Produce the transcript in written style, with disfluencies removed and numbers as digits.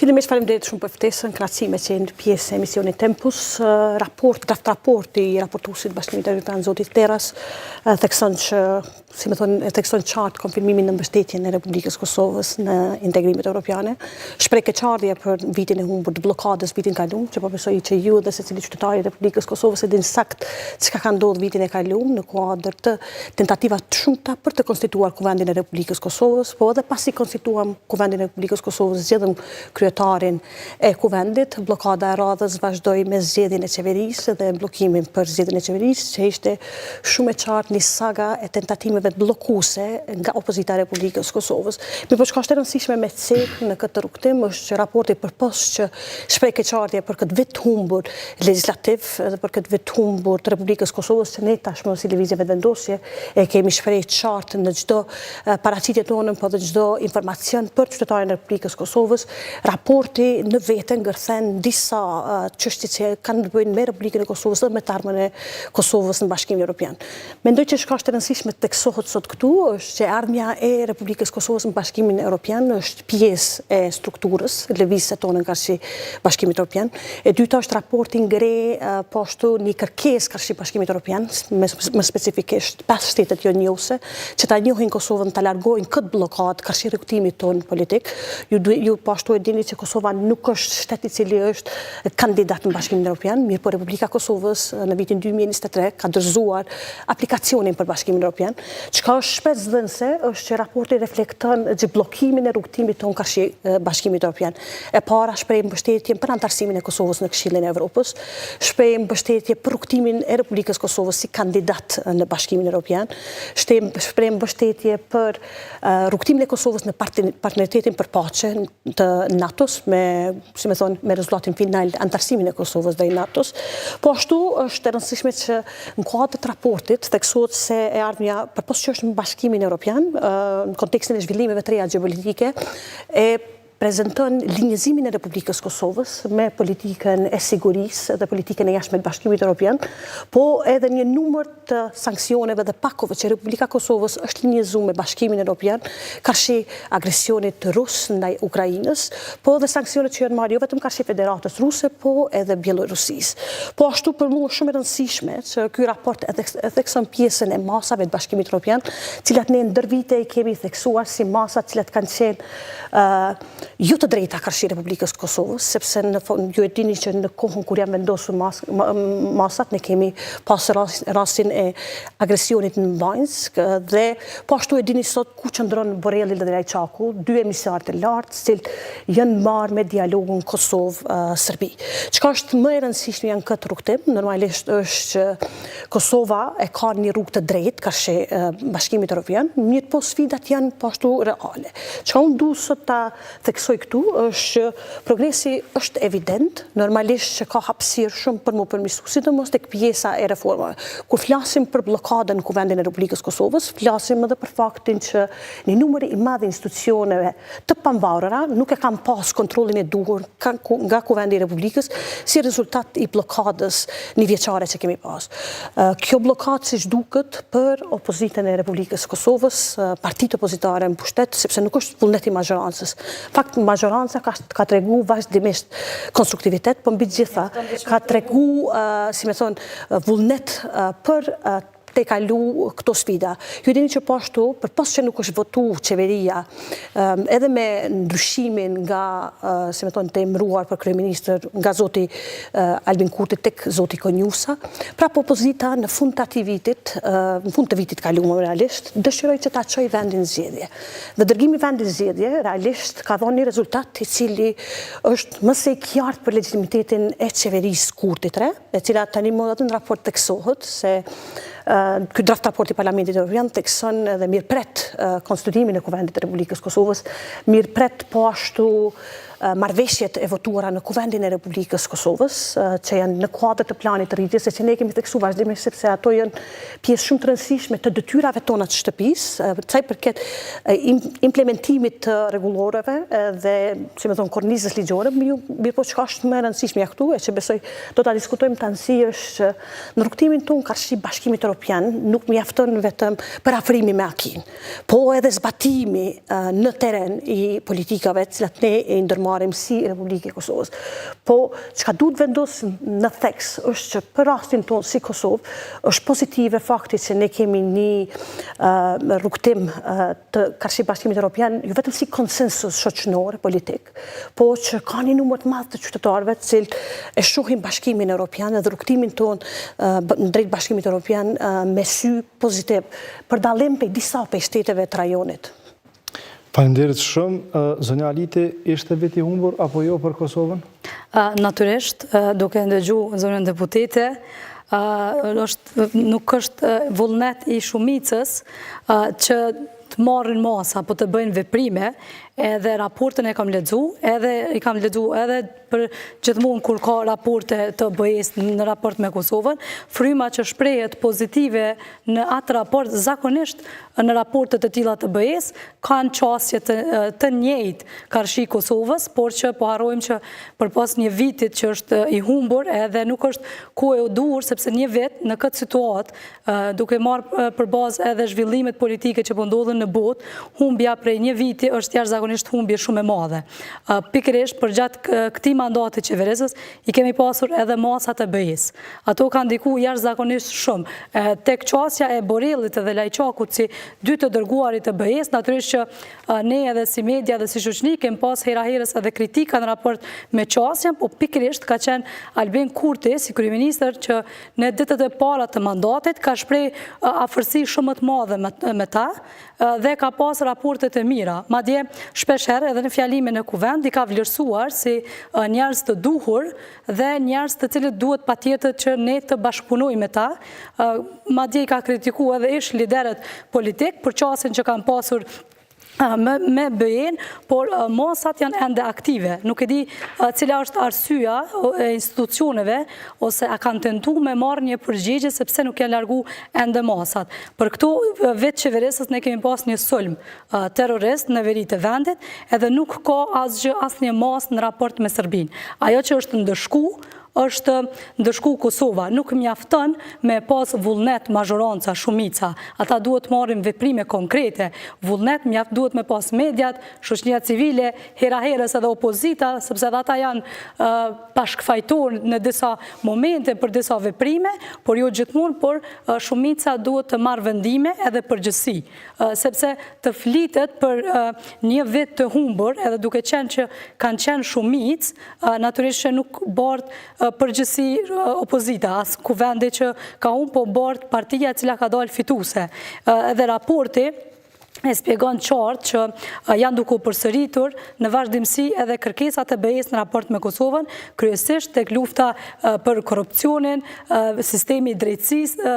Fillimisht faleminderit shumë për ftesën, kënaqësi me qenë pjesë e emisionit Tempus. Draft raporti i raportuesit Bashkimit Evropian zotit Teras thekson që, si më thonë, thekson qartë konfirmimin në mbështetjen e Republikës Kosovës në integrimet evropiane. Shpreh keqardhje për vitin e humbur të bllokadës vitin kaluar, që po besoj që ju dhe secili qytetari i Republikës Kosovës e din sakt çka ka ndodhur vitin e kaluar në kuadër të tentativave të shumta për të konstituar Kuvendin e Republikës Kosovës, po edhe pasi konstituam Kuvendin e Republikës Kosovës, zgjedhëm kryetarin e kuvendit. Blokada e radhës vazhdoi me zgjedhjen e qeverisë dhe blokimin për zgjedhjen e qeverisë, që ishte shumë e qartë një saga e tentativeve bllokuese nga opozita e Republikës Kosovës. Mirë, po çka është e rëndësishme me cek në këtë rrugtim është që raporti përpos që shpreh keqardhje për këtë vit humbur legjislativ dhe për këtë vit humbur të Republikës Kosovës, që ne tashmë si lëvizje vetëvendosje e kemi shprehë qartë në çdo paraqitje tonë, po dhe çdo informacion për qytetarin e Republikës Kosovës. Raporti në vete ngërthen disa çështje që kanë të bëjnë me Republikën e Kosovës dhe me të ardhmen e Kosovës në Bashkimin Evropian. Mendoj që çka është e rëndësishme të teksohet sot këtu është që ardhmja e Republikës Kosovës në Bashkimin Evropian është pjesë e strukturës lëvizje tonë karshi Bashkimit Evropian. E dyta është raporti ngre po ashtu një kërkesë karshi Bashkimit Evropian, më specifikisht 5 shtetet jo njohëse, që ta njohin Kosovën, ta largojnë këtë blokadë karshi rrugtimit tonë politik. Ju po ashtu e dini që Kosova nuk është shtet i cili është kandidat në Bashkimin Evropian, mirë po Republika Kosovës në vitin 2023 ka dorëzuar aplikacionin për Bashkimin Evropian. Çka është shpesdhënëse është që raporti reflekton bllokimin e rrugtimit tonë karshi Bashkimit Evropian. E para shpreh mbështetjen për anëtarësimin e Kosovës në Këshillin e Evropës, shpreh mbështetje për rrugtimin e Republikës Kosovës si kandidat në Bashkimin Evropian, shpreh mbështetje për rrugtimin e Kosovës në partneritetin për paqe të NATO-s me rezultatin final anëtarësimin e Kosovës ndaj NATO-s. Po ashtu është e rëndësishme që në kuadër të raportit theksohet se e ardhmja përpos që është në Bashkimin Evropian, në kontekstin e zhvillimeve të reja gjeopolitike, e prezanton linjëzimin e Republikës Kosovës me politikën e sigurisë dhe politikën e jashtme të Bashkimit Evropian, po edhe një numër të sanksioneve dhe pakove që Republika Kosovës është linjëzuar me Bashkimin Evropian karshi agresionit rus ndaj Ukrainës, po edhe sanksionet që janë marrë jo vetëm karshi Federatës Ruse, po edhe Bielorusisë. Po ashtu për mua është shumë e rëndësishme që ky raport edhe thekson pjesën e masave të Bashkimit Evropian, cilat ne ndër vite i kemi theksuar si masa cilat kanë qenë jo të drejta karshi Republikës Kosovës, sepse ju e dini që në kohën kur janë vendosur masat, ne kemi pasur rastin e agresionit në Banjsk dhe po ashtu e dini sot ku qëndron Borrelli dhe Lajçaku, 2 emisarë të lartë, të cilët janë marrë me dialogun Kosovë-Serbi. Çka është më e rëndësishme janë këtë rrugtim, normalisht është që Kosova e ka një rrugë të drejtë karshi Bashkimit Evropian, mirë po sfidat janë po ashtu reale. Çka unë du sot ta theksoj këtu është që progresi është evident, normalisht që ka hapësirë shumë për më përmirësu, sidomos tek pjesa e reformave. Kur flasim për blokadën në Kuvendin e Republikës Kosovës, flasim edhe për faktin që një numër i madh institucioneve të pamvarura nuk e kanë pas kontrollin e duhur nga Kuvendi i Republikës si rezultat i blokadës njëvjeçare që kemi pas. Kjo blokadë siç duket për opozitën e Republikës Kosovës, partitë opozitare në pushtet, sepse nuk është vullnet i majorancës. Fakt majoranca ka tregu vazhdimisht konstruktivitet, po mbi gjitha ka tregu, si me thonë, vullnet për te kalu këto sfida. Ju dini që po ashtu, përpos që nuk është votu qeveria, edhe me ndryshimin nga, si me thonë, të emëruar për kryeministër nga zoti Albin Kurti tek zoti Konjusa, pra opozita në fund të atij vitit, në fund të vitit kaluar realisht, dëshiroi që ta çojë vendin zgjedhje. Dhe dërgimi i vendit zgjedhje realisht ka dhënë një rezultat i cili është më së qartë për legitimitetin e qeverisë Kurtit re, e cila tani më në raport teksohet se ky draft raporti i Parlamentit Evropian tekson dhe mirëpret konstituimin e Kuvendit të Republikës Kosovës, mirëpret po ashtu marrëveshjet e votuara në Kuvendin e Republikës Kosovës, që janë në kuadër të planit të rritjes, se që ne kemi theksuar vazhdimisht sepse ato janë pjesë shumë të rëndësishme të detyrave tona të shtëpisë, sa i përket implementimit të rregulloreve dhe, si më thon, kornizës ligjore, mirë po çka është më e rëndësishme këtu, e që besoj do ta diskutojmë tani është që në rrugtimin tonë karshi Bashkimit Evropian nuk mjafton vetëm për afrimi me akin, po edhe zbatimi në teren i politikave, cilat ne e ndërmarrim marrim si Republikë e Kosovës. Po, çka duhet vendosë në theks është që për rastin tonë si Kosovë, është pozitive fakti që ne kemi një rrugtim të karshi Bashkimit Evropian, jo vetëm si konsensus shoqëror politik, po që ka një numër të madh të qytetarëve të cilët e shohin Bashkimin Evropian dhe rrugtimin tonë drejt Bashkimit Evropian me sy pozitiv, për dallim prej disa prej shteteve të rajonit. Faleminderit shumë. Zonja Aliti, ishte veti humbur apo jo për Kosovën? Natyrisht, duke ndëgju zonën deputete, nuk është vullnet i shumicës që të marrin masa apo të bëjnë veprime, edhe raportin e kam lexu, edhe për gjithmonë kur ka raporte të BE-s në raport me Kosovën, fryma që shprehet pozitive në atë raport, zakonisht në raportet e tilla të BE-s kanë qasje të njëjtë karshi Kosovës, por që po harrojmë që përpas një vitit që është i humbur, edhe nuk është kohë e dur, sepse një vit në këtë situatë, duke marrë për bazë edhe zhvillimet politike që po ndodhen në botë, humbja prej një viti është jashtëzakonisht humbje shumë e madhe. Pikërisht për gjatë këtij mandati qeverisës i kemi pasur edhe masat e BE-s. Ato kanë ndikuar jashtëzakonisht shumë. Tek qasja e Borellit dhe Lajçakut si dy të dërguarit të BE-s, natyrisht që ne edhe si media dhe si shoqëri kemi pas hera-herës edhe kritika në raport me qasjen, po pikërisht ka qenë Albin Kurti si kryeminist që në ditët e para të mandatit ka shpreh afërsi shumë të madhe me ta dhe ka pas raportet e mira. Madje shpeshherë edhe në fjalimin e kuvend i ka vlerësuar si njerëz të duhur dhe njerëz të cilët duhet patjetër që ne të bashkëpunojmë me ta. Madje i ka kritikuar edhe ish liderët politik për qasjen që kanë pasur me BE-n, por masat janë ende aktive. Nuk e di cila është arsyeja e institucioneve ose a kanë tentuar me marrë një përgjigje sepse nuk janë largu ende masat. Për këto vetë qeverisës ne kemi pas një sulm terrorist në veri të vendit, edhe nuk ka asnjë masë në raport me Serbinë. Ajo që është është ndëshku Kosova. Nuk mjafton me pas vullnet mazhoranca, shumica. Ata duhet marrin veprime konkrete. Vullnet duhet me pas mediat, shoqëria civile, hera-herës edhe opozita, sepse edhe ata janë bashkëfajtor në disa momente për disa veprime, por jo gjithmonë, por shumica duhet të marrë vendime edhe përgjësi. Sepse të flitet për një vit të humbur, edhe duke qenë që kanë qenë shumicë, natyrisht që nuk bart përgjësi opozita, as kuvendi që ka unë, po bart partia cila ka dalë fituse. Edhe raporti e spjegon qartë që janë duke u përsëritur në vazhdimsi edhe kërkesat e BE-s në raport me Kosovën, kryesisht tek lufta për korrupsionin, sistemi i drejtësisë,